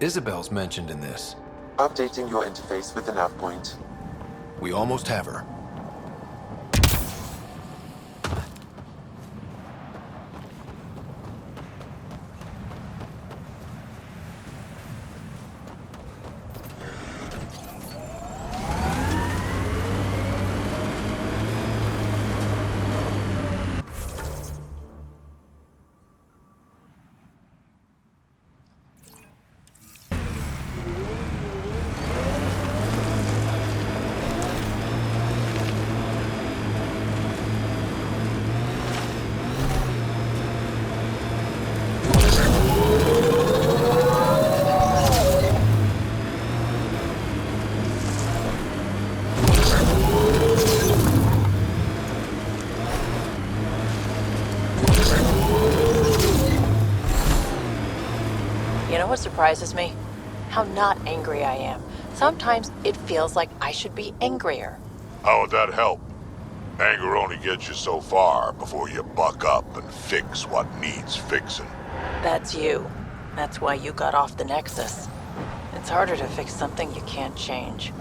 Isabel's mentioned in this. Updating your interface with the nav point. We almost have her. You know what surprises me? How not angry I am. Sometimes it feels like I should be angrier. How would that help? Anger only gets you so far before you buck up and fix what needs fixing. That's you. That's why you got off the Nexus. It's harder to fix something you can't change.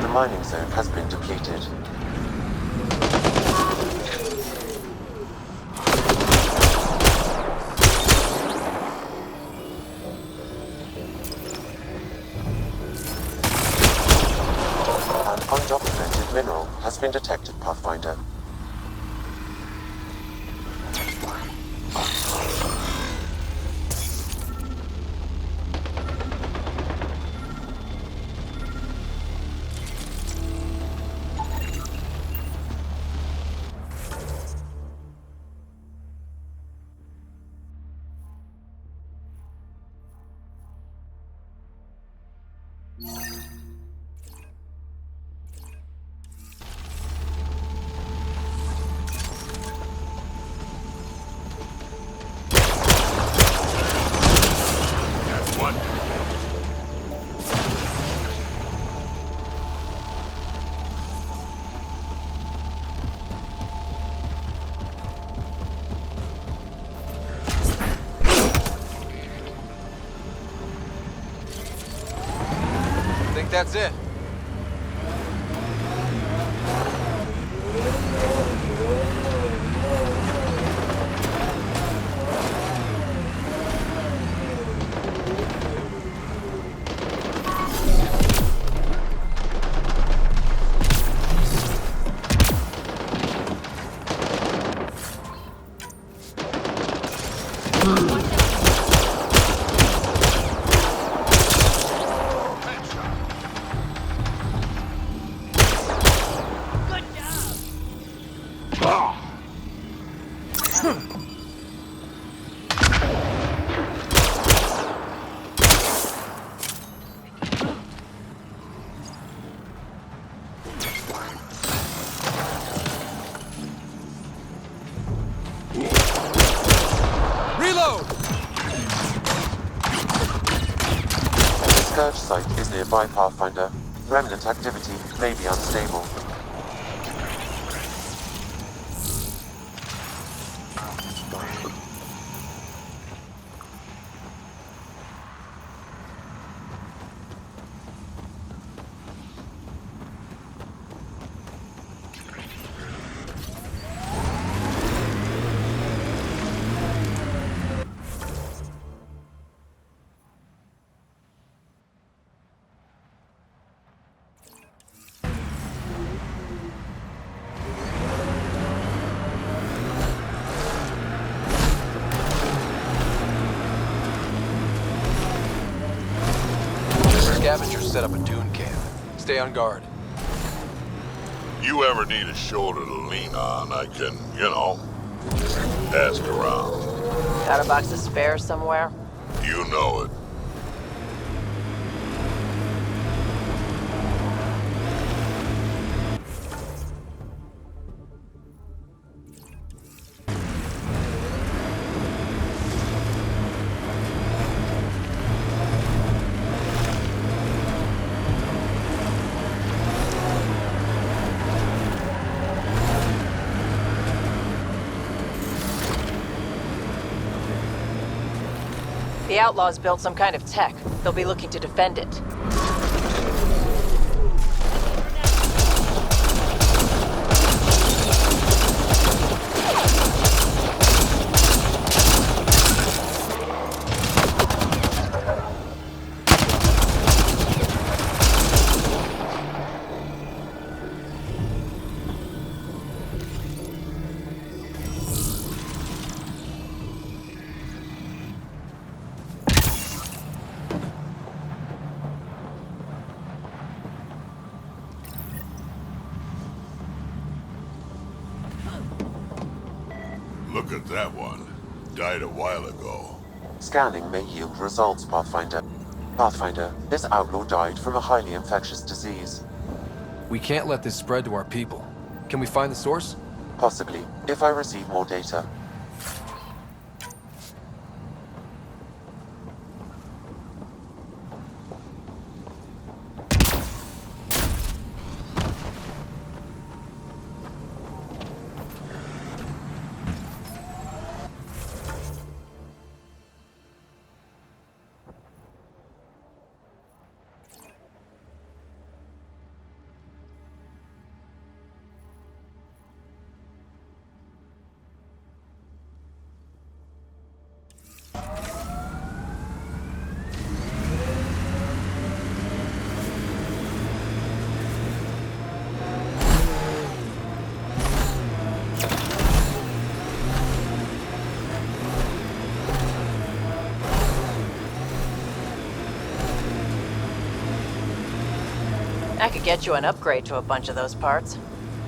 The mining zone has been depleted. An undocumented mineral has been detected, Pathfinder. That's one. Think that's it. Reload! The Scourge site is nearby, Pathfinder. Remnant activity may be unstable. Scavengers set up a dune camp. Stay on guard. You ever need a shoulder to lean on, I can, ask around. Got a box of spares somewhere? You know it. The outlaws built some kind of tech. They'll be looking to defend it. Look at that one. Died a while ago. Scanning may yield results, Pathfinder. Pathfinder, this outlaw died from a highly infectious disease. We can't let this spread to our people. Can we find the source? Possibly, if I receive more data. I could get you an upgrade to a bunch of those parts.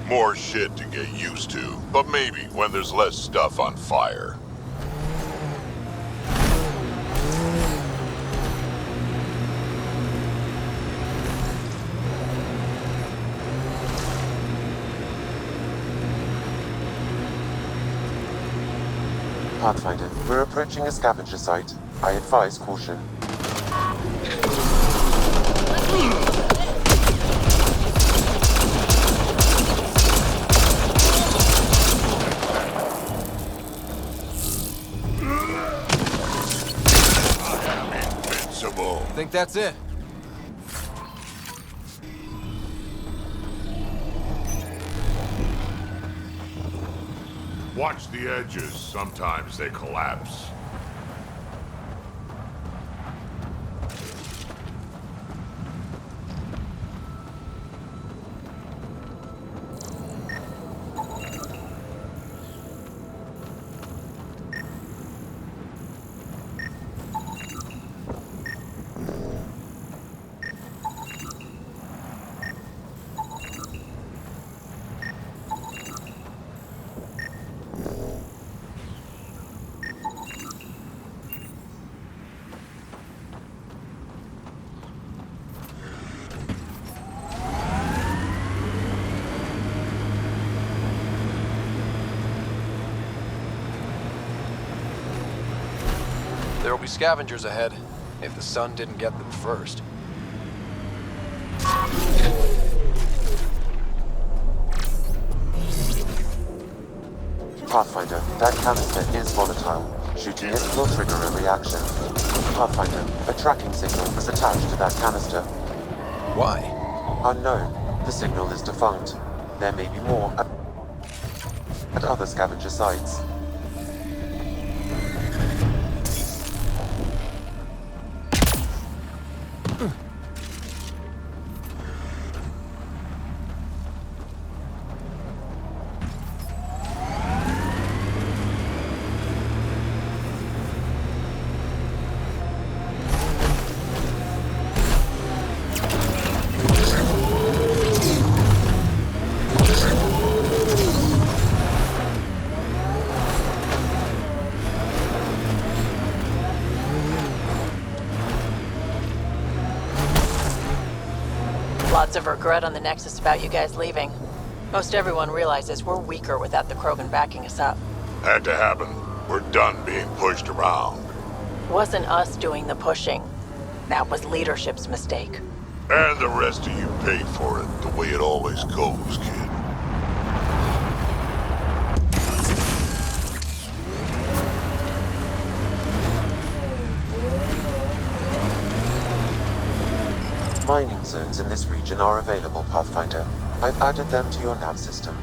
More shit to get used to, but maybe when there's less stuff on fire. Pathfinder, we're approaching a scavenger site. I advise caution. Invincible. Think that's it? Watch the edges. Sometimes they collapse. There will be scavengers ahead, if the sun didn't get them first. Pathfinder, that canister is volatile. Shooting it will trigger a reaction. Pathfinder, a tracking signal was attached to that canister. Why? Unknown. The signal is defunct. There may be more at other scavenger sites. Lots of regret on the Nexus about you guys leaving. Most everyone realizes we're weaker without the Krogan backing us up. Had to happen. We're done being pushed around. Wasn't us doing the pushing. That was leadership's mistake. And the rest of you paid for it, the way it always goes, kid. Mining zones in this region are available, Pathfinder. I've added them to your nav system.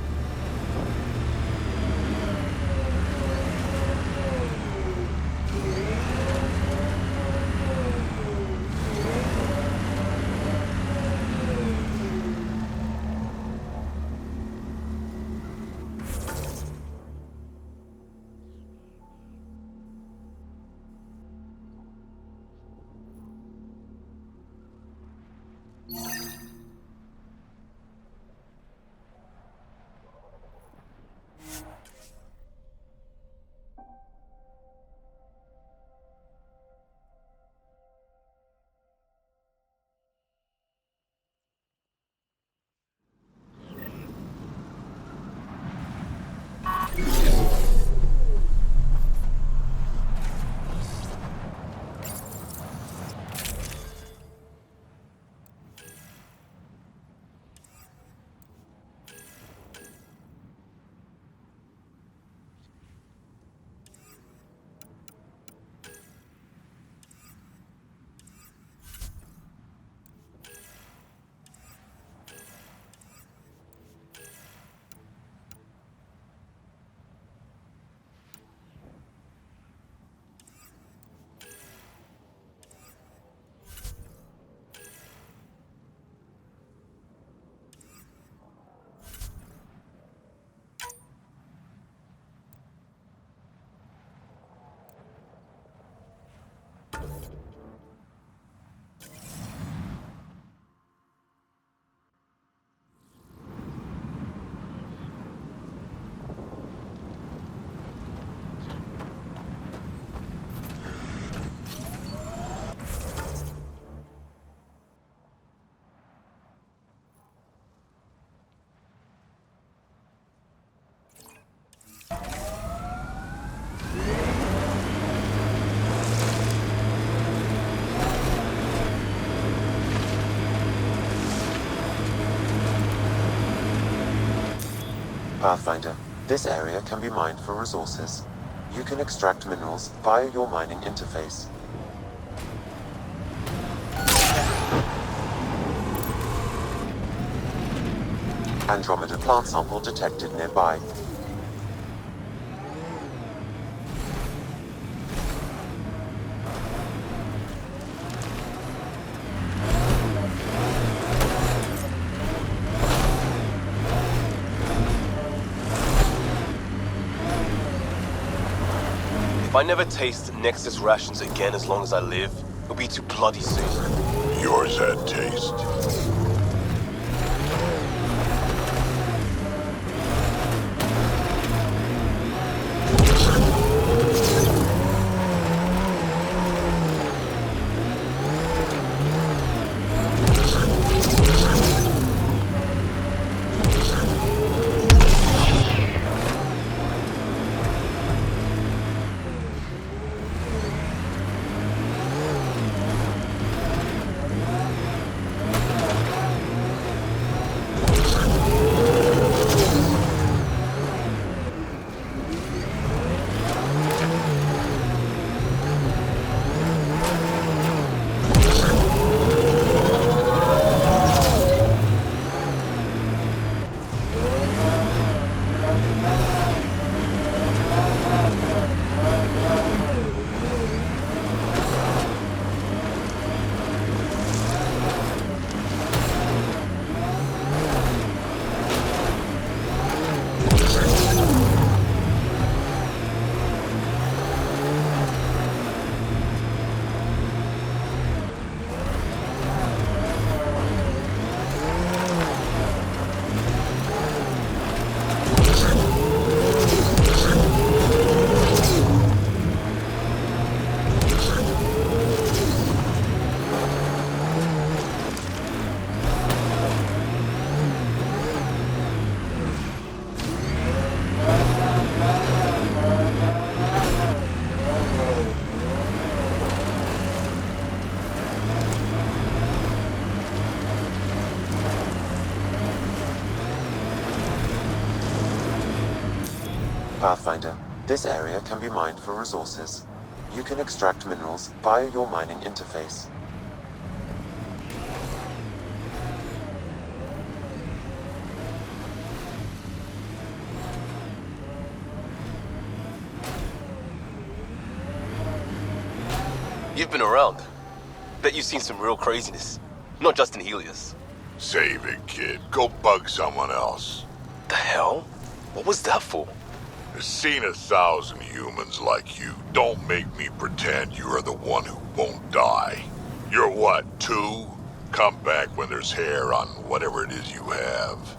Pathfinder, this area can be mined for resources. You can extract minerals via your mining interface. Andromeda plant sample detected nearby. If I never taste Nexus rations again as long as I live, it'll be too bloody soon. Yours had taste. Pathfinder, this area can be mined for resources. You can extract minerals via your mining interface. You've been around. Bet you've seen some real craziness. Not just in Helios. Save it, kid. Go bug someone else. The hell? What was that for? I've seen 1,000 humans like you. Don't make me pretend you are the one who won't die. You're what, 2? Come back when there's hair on whatever it is you have.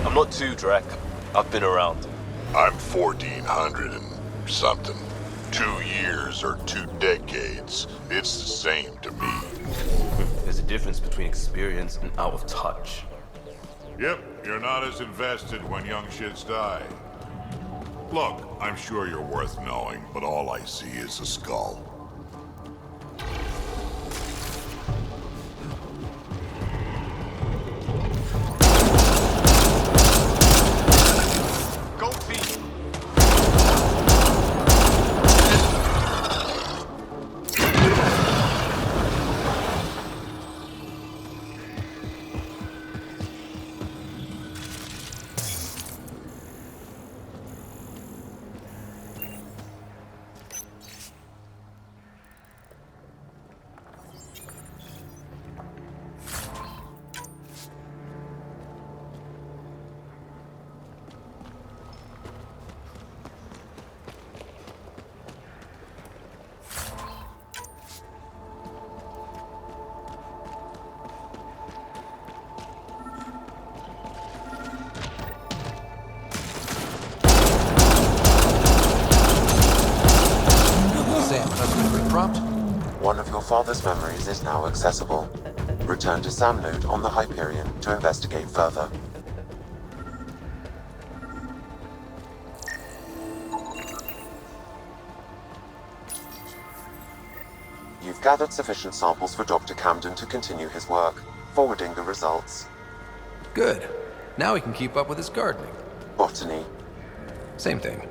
I'm not too, Drac. I've been around. I'm 1,400 and something. 2 years or 2 decades. It's the same to me. There's a difference between experience and out of touch. Yep, you're not as invested when young shits die. Look, I'm sure you're worth knowing, but all I see is a skull. Go feed. Sam, husband for the prompt? One of your father's memories is now accessible. Return to Sam Node on the Hyperion to investigate further. You've gathered sufficient samples for Dr. Camden to continue his work, forwarding the results. Good. Now he can keep up with his gardening. Botany. Same thing.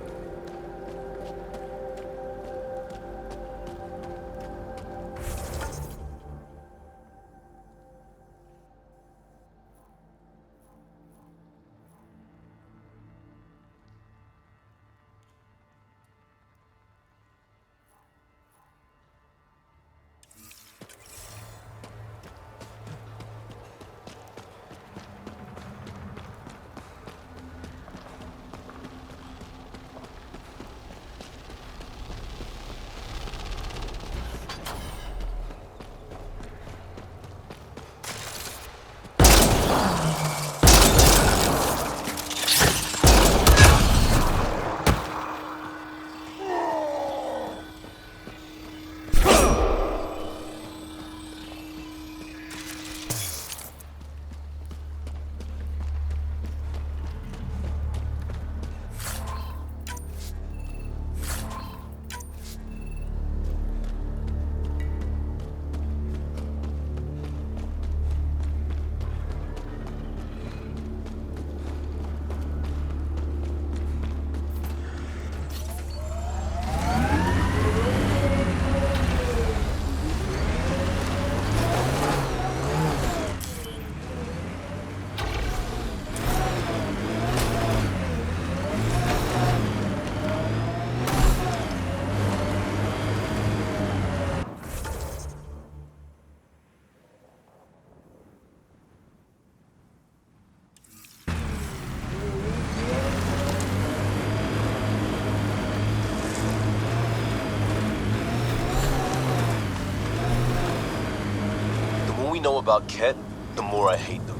know about Ket, the more I hate them.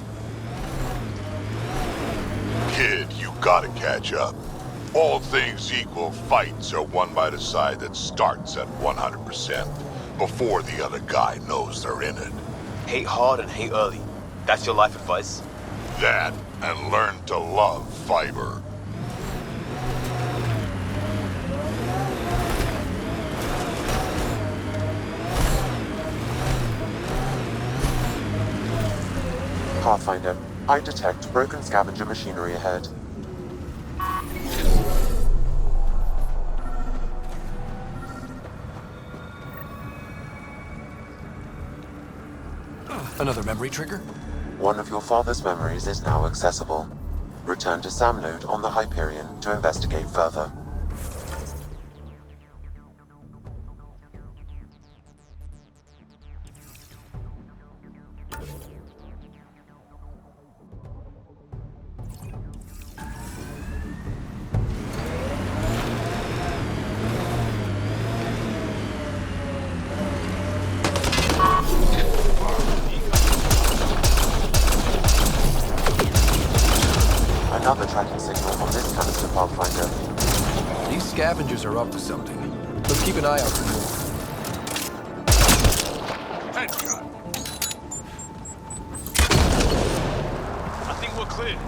Kid, you gotta catch up. All things equal, fights are won by the side that starts at 100% before the other guy knows they're in it. Hate hard and hate early. That's your life advice? That, and learn to love fiber. Pathfinder, I detect broken scavenger machinery ahead. Another memory trigger? One of your father's memories is now accessible. Return to Sam node on the Hyperion to investigate further. Another tracking signal on this canister, Pathfinder. These scavengers are up to something. Let's keep an eye out for more. Headshot. I think we're clear.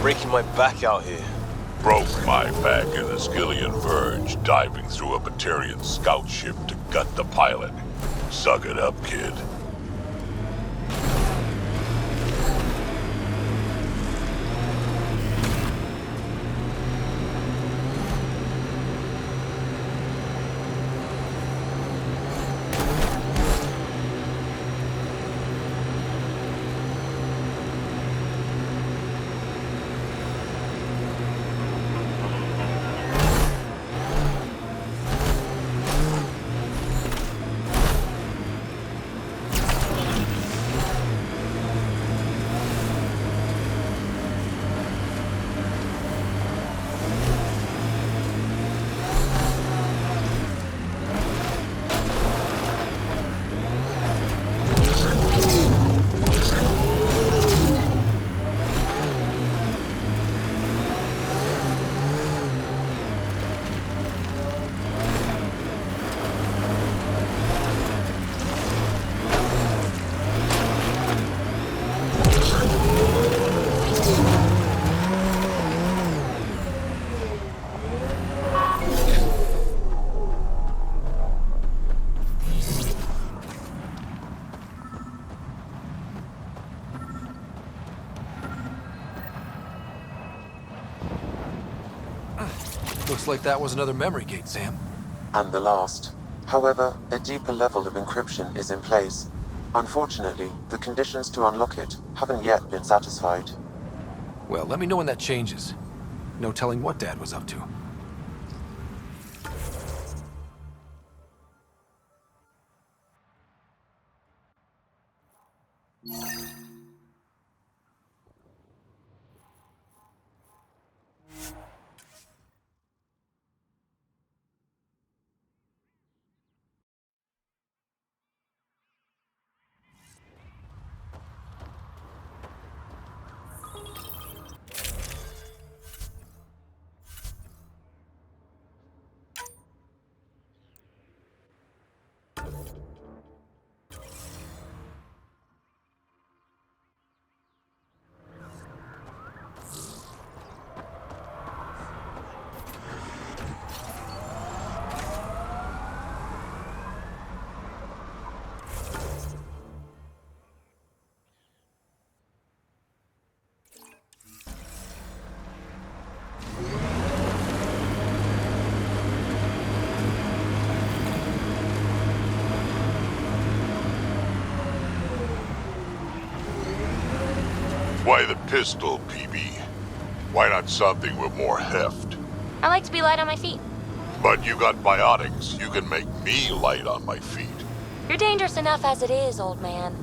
Breaking my back out here. Broke my back in the Skillian Verge, diving through a Batarian scout ship to gut the pilot. Suck it up, kid. Looks like that was another memory gate, Sam. And the last. However, a deeper level of encryption is in place. Unfortunately, the conditions to unlock it haven't yet been satisfied. Well, let me know when that changes. No telling what Dad was up to. pistol, PB. Why not something with more heft? I like to be light on my feet. But you got biotics. You can make me light on my feet. You're dangerous enough as it is, old man.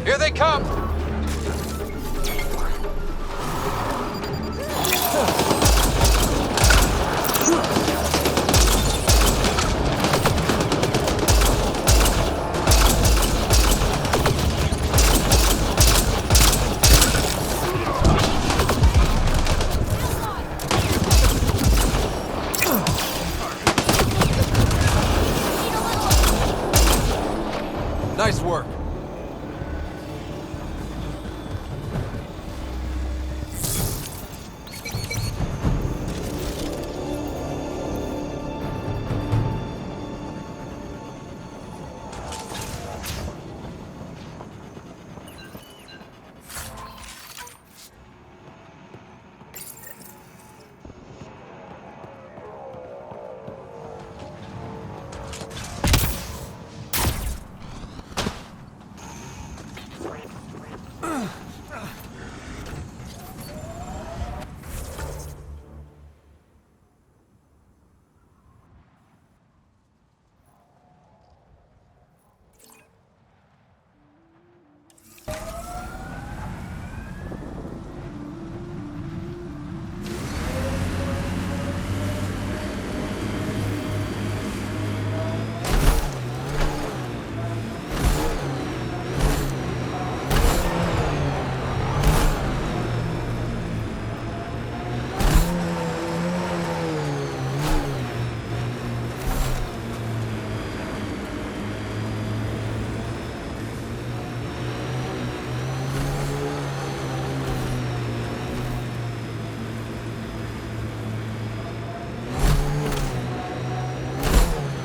Here they come! Nice work.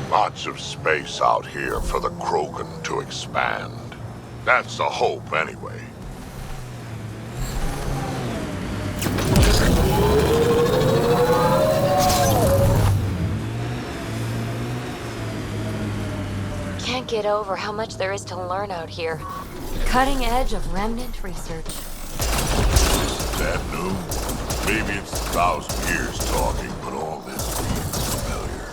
Lots of space out here for the Krogan to expand. That's the hope, anyway. Can't get over how much there is to learn out here. Cutting edge of remnant research. Isn't that new? Maybe it's 1,000 years talking, but all this feels familiar.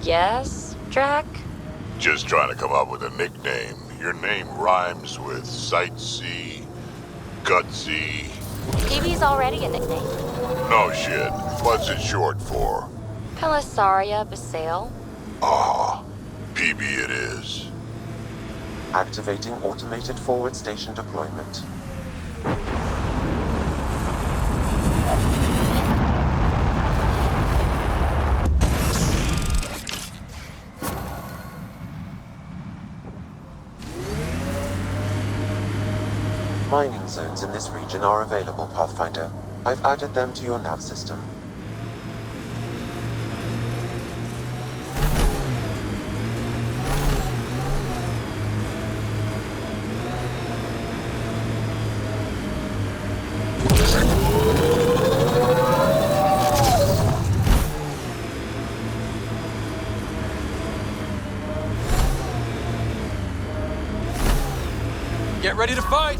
Yes, Drac? Just trying to come up with a nickname. Your name rhymes with sightsee, gutsy. PB's already a nickname. No shit. What's it short for? Pelisaria Basale. Ah, PB it is. Activating automated forward station deployment. Mining zones in this region are available, Pathfinder. I've added them to your nav system. Get ready to fight!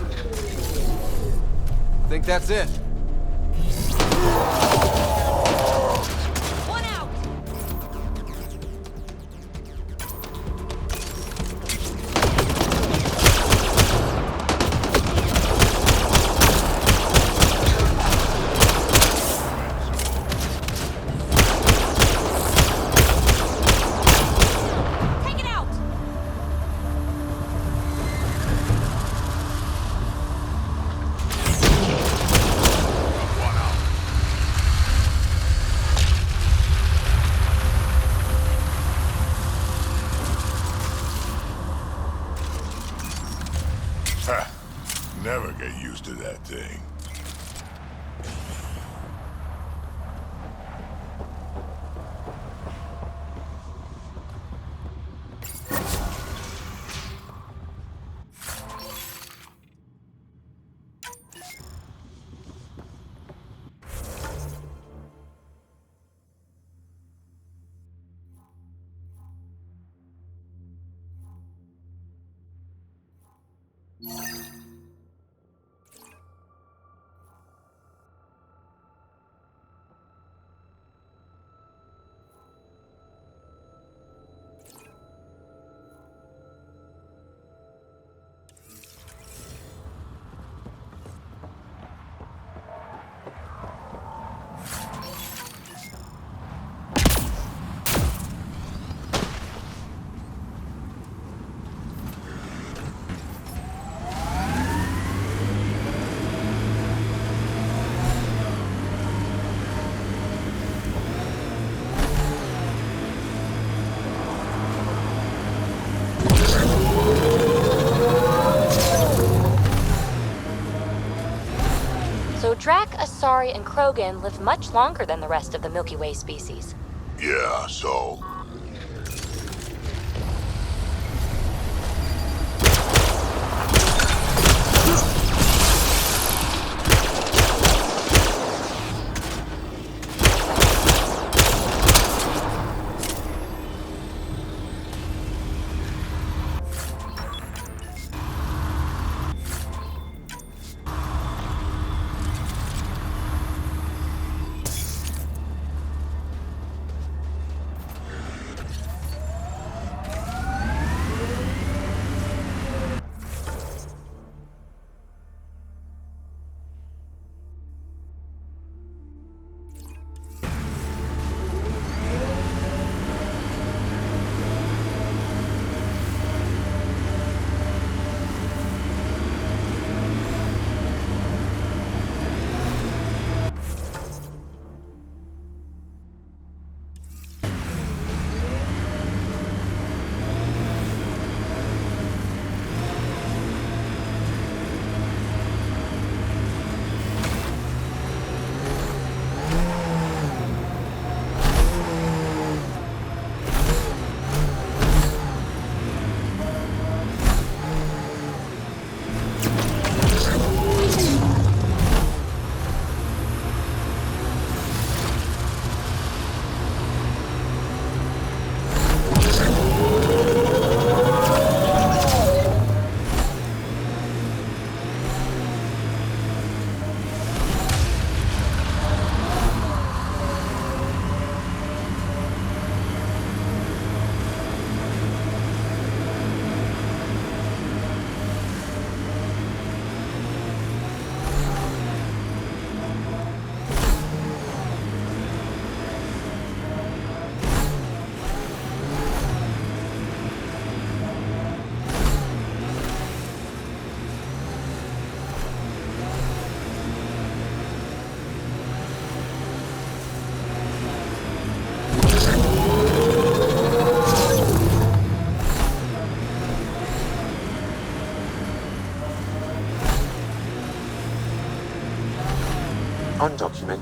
Think that's it. One out! Take it out! Ha! Never get used to that thing. So Drac, Asari, and Krogan live much longer than the rest of the Milky Way species. Yeah, so...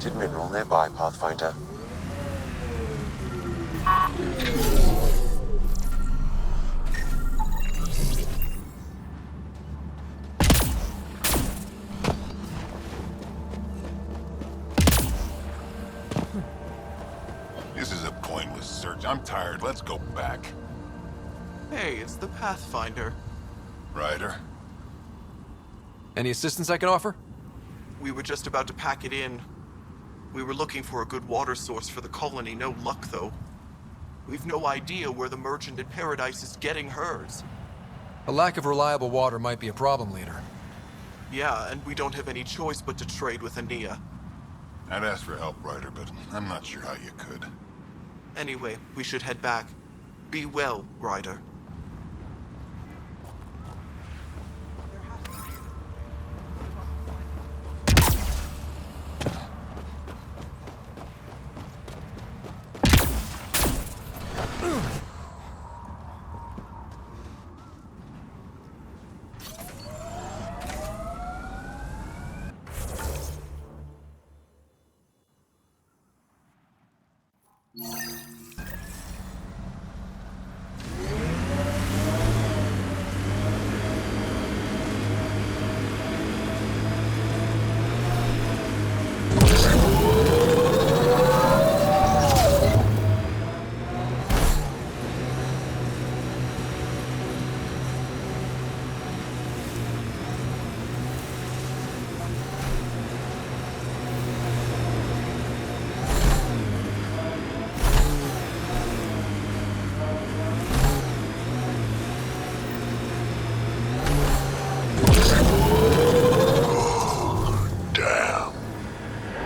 suspected mineral nearby, Pathfinder. This is a pointless search. I'm tired. Let's go back. Hey, it's the Pathfinder. Ryder? Any assistance I can offer? We were just about to pack it in. We were looking for a good water source for the colony. No luck, though. We've no idea where the merchant in Paradise is getting hers. A lack of reliable water might be a problem, leader. Yeah, and we don't have any choice but to trade with Ania. I'd ask for help, Ryder, but I'm not sure how you could. Anyway, we should head back. Be well, Ryder.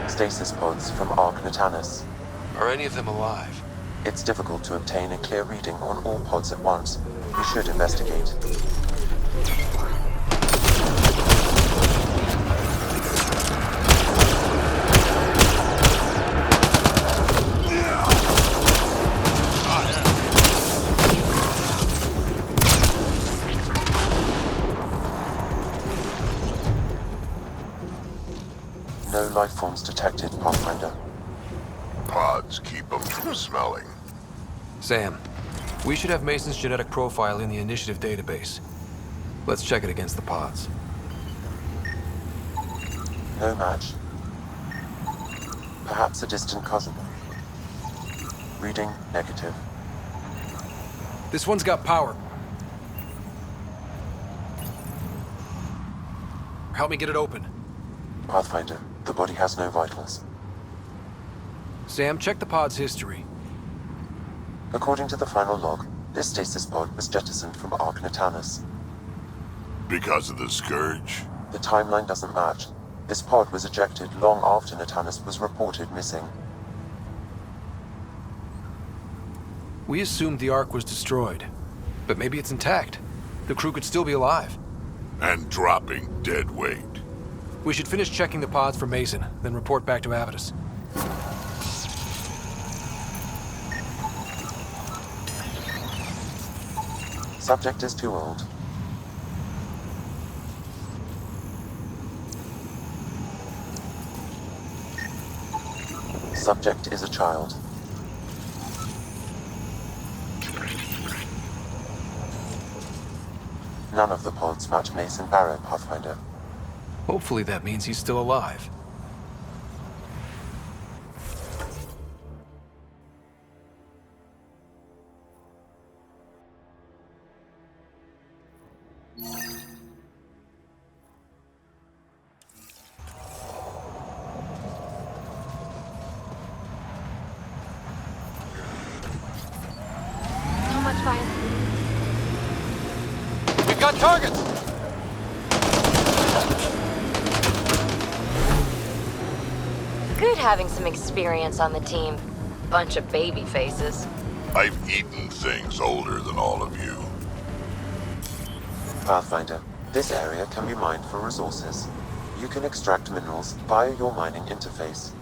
Stasis pods from Ark Natanus. Are any of them alive? It's difficult to obtain a clear reading on all pods at once. We should investigate. No life forms detected, Pathfinder. Pods keep them from smelling. Sam, we should have Mason's genetic profile in the initiative database. Let's check it against the pods. No match. Perhaps a distant cousin. Reading negative. This one's got power. Help me get it open. Pathfinder, the body has no vitals. Sam, check the pod's history. According to the final log, this stasis pod was jettisoned from Ark Natanus. Because of the Scourge? The timeline doesn't match. This pod was ejected long after Natanus was reported missing. We assumed the Ark was destroyed, but maybe it's intact. The crew could still be alive. And dropping dead weight. We should finish checking the pods for Mason, then report back to Avitus. Subject is too old. Subject is a child. None of the pods match Mason Barrett, Pathfinder. Hopefully that means he's still alive. How much fire? We've got targets! Good having some experience on the team. Bunch of baby faces. I've eaten things older than all of you. Pathfinder, this area can be mined for resources. You can extract minerals via your mining interface.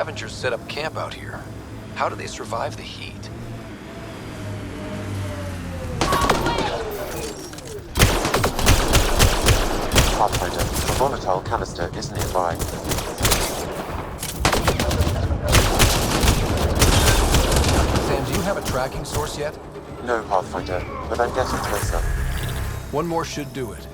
scavengers set up camp out here. How do they survive the heat? Pathfinder, a volatile canister is nearby. Sam, do you have a tracking source yet? No, Pathfinder, but I'm getting closer. One more should do it.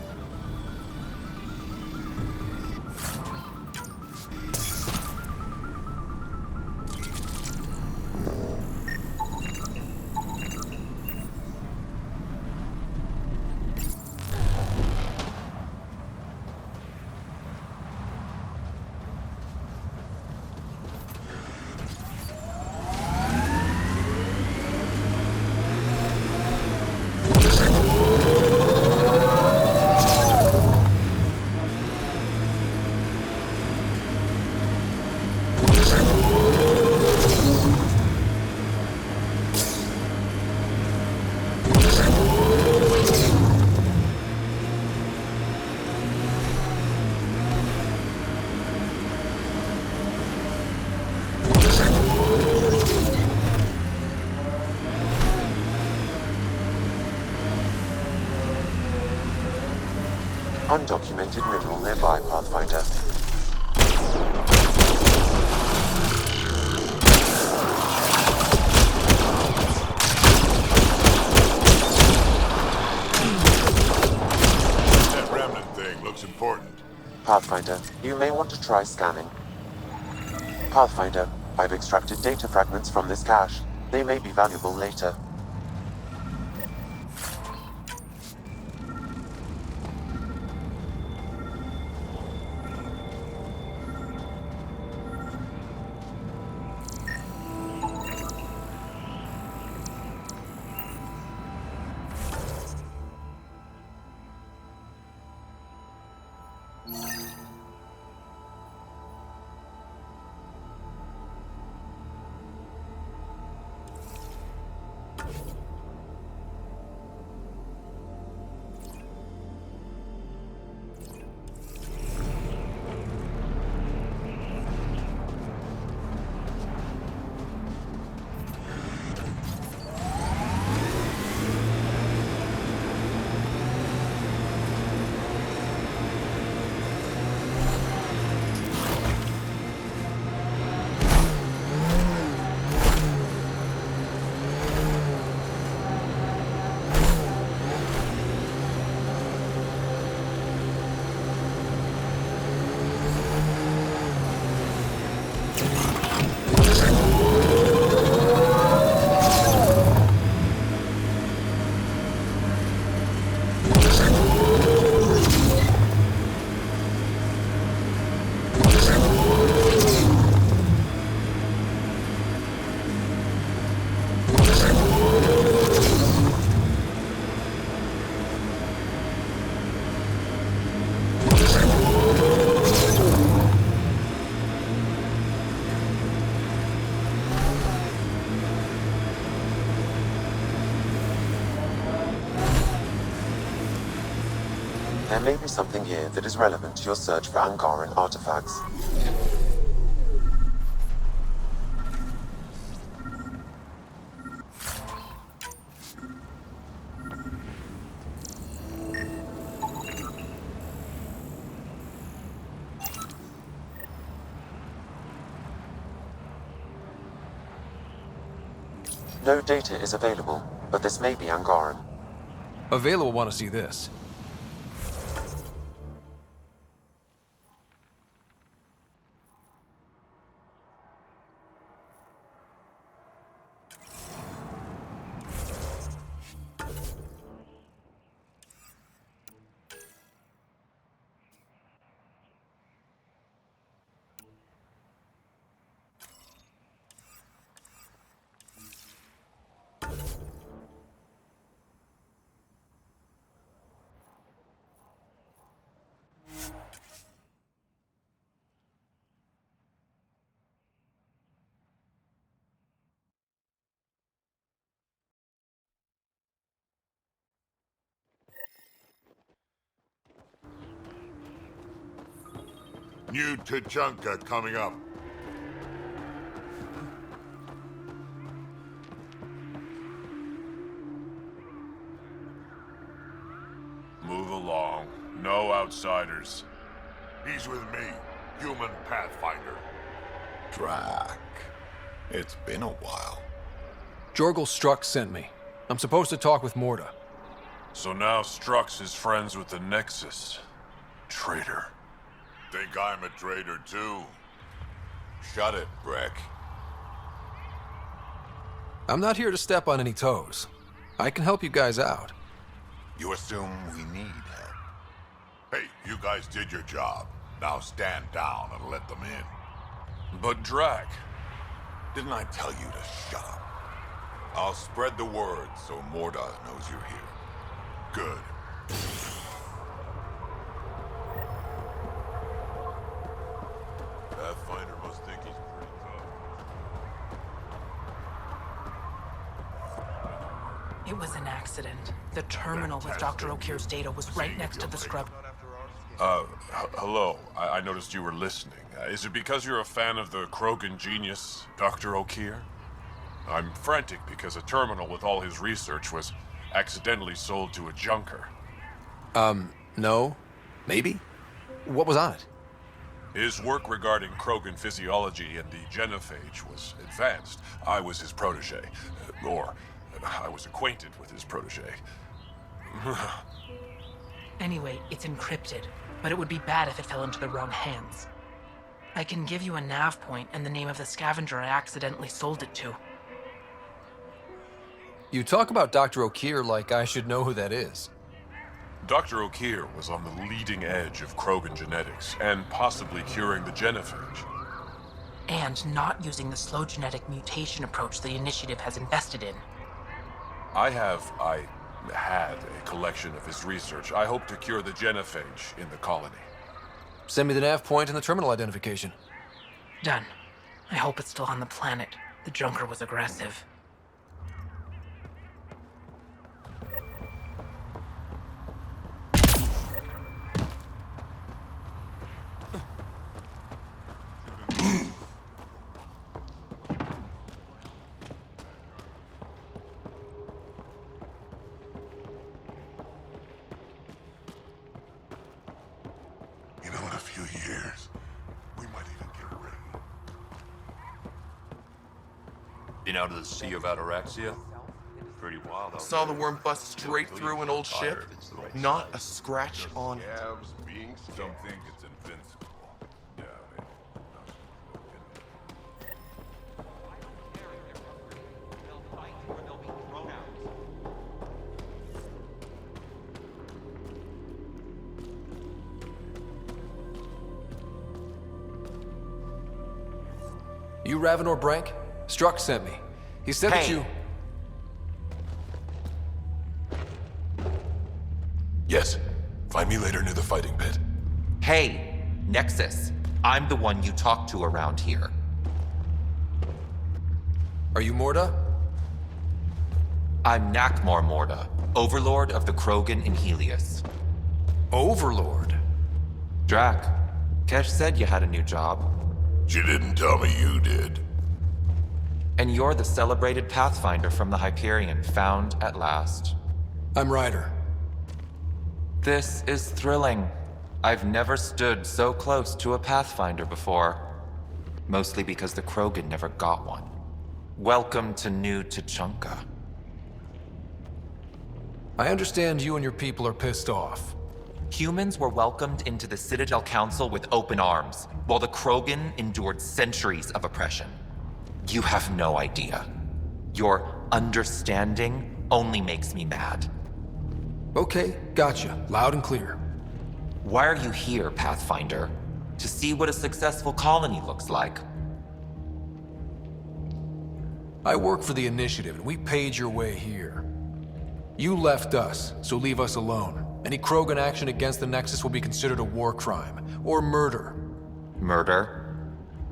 Undocumented mineral nearby, Pathfinder. That remnant thing looks important. Pathfinder, you may want to try scanning. Pathfinder, I've extracted data fragments from this cache. They may be valuable later. There may be something here that is relevant to your search for Angaran artifacts. No data is available, but this may be Angaran. Available want to see this. New Tachanka coming up. Move along. No outsiders. He's with me, human pathfinder. Drac. It's been a while. Jorgel Strux sent me. I'm supposed to talk with Morda. So now Strux is friends with the Nexus. Traitor. Think I'm a traitor too? Shut it, Breck. I'm not here to step on any toes. I can help you guys out. You assume we need help. Hey, you guys did your job. Now stand down and let them in. But Drac, Didn't I tell you to shut up? I'll spread the word so Morda knows you're here. Good. Pathfinder must think he's pretty tough. It was an accident. The terminal with Dr. O'Keefe's data was right next to the scrub. Hello. I noticed you were listening. Is it because you're a fan of the Krogan genius, Dr. O'Keefe? I'm frantic because a terminal with all his research was accidentally sold to a junker. No. Maybe? What was on it? His work regarding Krogan physiology and the genophage was advanced. I was his protege. Or, I was acquainted with his protege. Anyway, it's encrypted, but it would be bad if it fell into the wrong hands. I can give you a nav point and the name of the scavenger I accidentally sold it to. You talk about Dr. O'Keefe like I should know who that is. Dr. O'Keefe was on the leading edge of Krogan genetics and possibly curing the genophage. And not using the slow genetic mutation approach the Initiative has invested in. I had a collection of his research. I hope to cure the genophage in the colony. Send me the nav point and the terminal identification. Done. I hope it's still on the planet. The Junker was aggressive. You know, in a few years, we might even get ready. Been out of the Sea of Ataraxia? Pretty wild out Saw the there. worm bust straight through an old ship. Not a scratch on it. Scavs being some think it's invincible. Yeah, You Ravenor Brank? Strux sent me. He said that you... Yes. Find me later near the fighting pit. Hey, Nexus. I'm the one you talk to around here. Are you Morda? I'm Nakmor Morda, Overlord of the Krogan in Helios. Overlord? Drac, Kesh said you had a new job. She didn't tell me you did. And you're the celebrated Pathfinder from the Hyperion, found at last. I'm Ryder. This is thrilling. I've never stood so close to a Pathfinder before. Mostly because the Krogan never got one. Welcome to New Tuchanka. I understand you and your people are pissed off. Humans were welcomed into the Citadel Council with open arms, while the Krogan endured centuries of oppression. You have no idea. Your understanding only makes me mad. Okay, gotcha. Loud and clear. Why are you here, Pathfinder? To see what a successful colony looks like. I work for the Initiative, and we paid your way here. You left us, so leave us alone. Any Krogan action against the Nexus will be considered a war crime, or murder. Murder?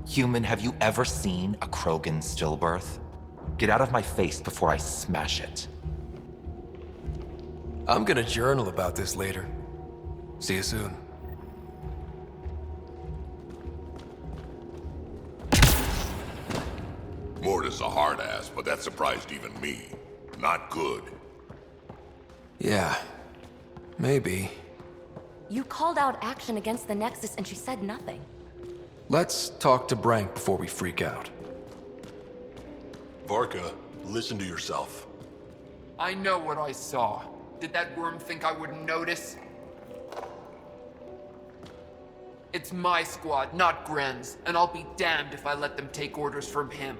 Human, have you ever seen a Krogan stillbirth? Get out of my face before I smash it. I'm gonna journal about this later. See you soon. Morda's a hard ass, but that surprised even me. Not good. Yeah. Maybe. You called out action against the Nexus and she said nothing. Let's talk to Brank before we freak out. Varka, listen to yourself. I know what I saw. Did that worm think I wouldn't notice? It's my squad, not Gren's, and I'll be damned if I let them take orders from him.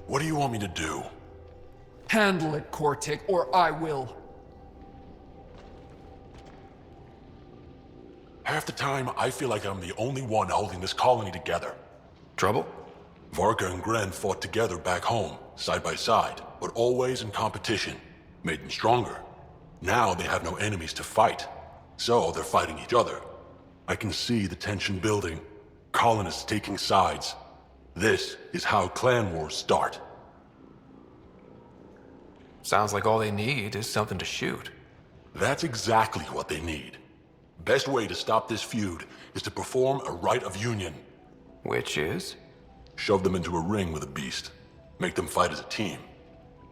What do you want me to do? Handle it, Cortic, or I will. Half the time, I feel like I'm the only one holding this colony together. Trouble? Varka and Gren fought together back home, side by side, but always in competition. Made them stronger. Now they have no enemies to fight, so they're fighting each other. I can see the tension building, colonists taking sides. This is how clan wars start. Sounds like all they need is something to shoot. That's exactly what they need. Best way to stop this feud is to perform a rite of union. Which is? Shove them into a ring with a beast. Make them fight as a team.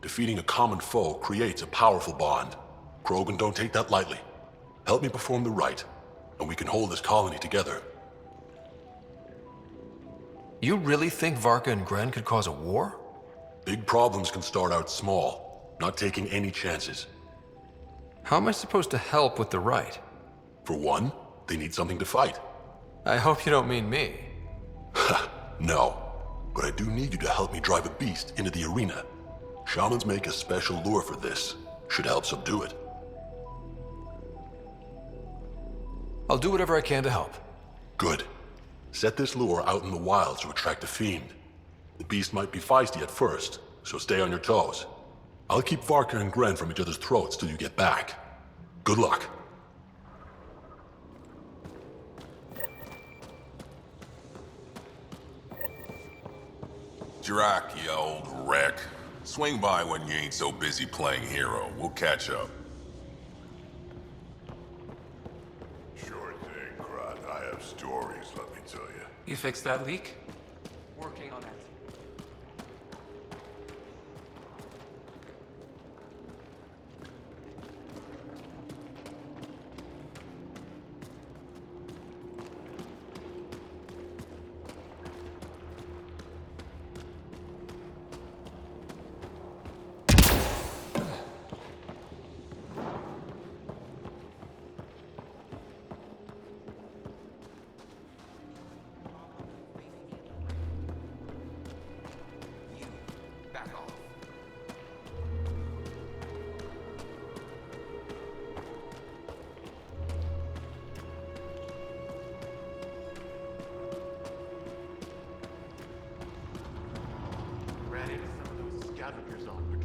Defeating a common foe creates a powerful bond. Krogan don't take that lightly. Help me perform the rite, and we can hold this colony together. You really think Varka and Gren could cause a war? Big problems can start out small, not taking any chances. How am I supposed to help with the rite? For one, they need something to fight. I hope you don't mean me. No, but I do need you to help me drive a beast into the arena. Shamans make a special lure for this. Should help subdue it. I'll do whatever I can to help. Good. Set this lure out in the wild to attract a fiend. The beast might be feisty at first, so stay on your toes. I'll keep Varka and Gren from each other's throats till you get back. Good luck. Drac, you old wreck. Swing by when you ain't so busy playing hero. We'll catch up. Sure thing, Krat. I have stories, let me tell you. You fixed that leak? Working on it. Ran into some of those scavengers on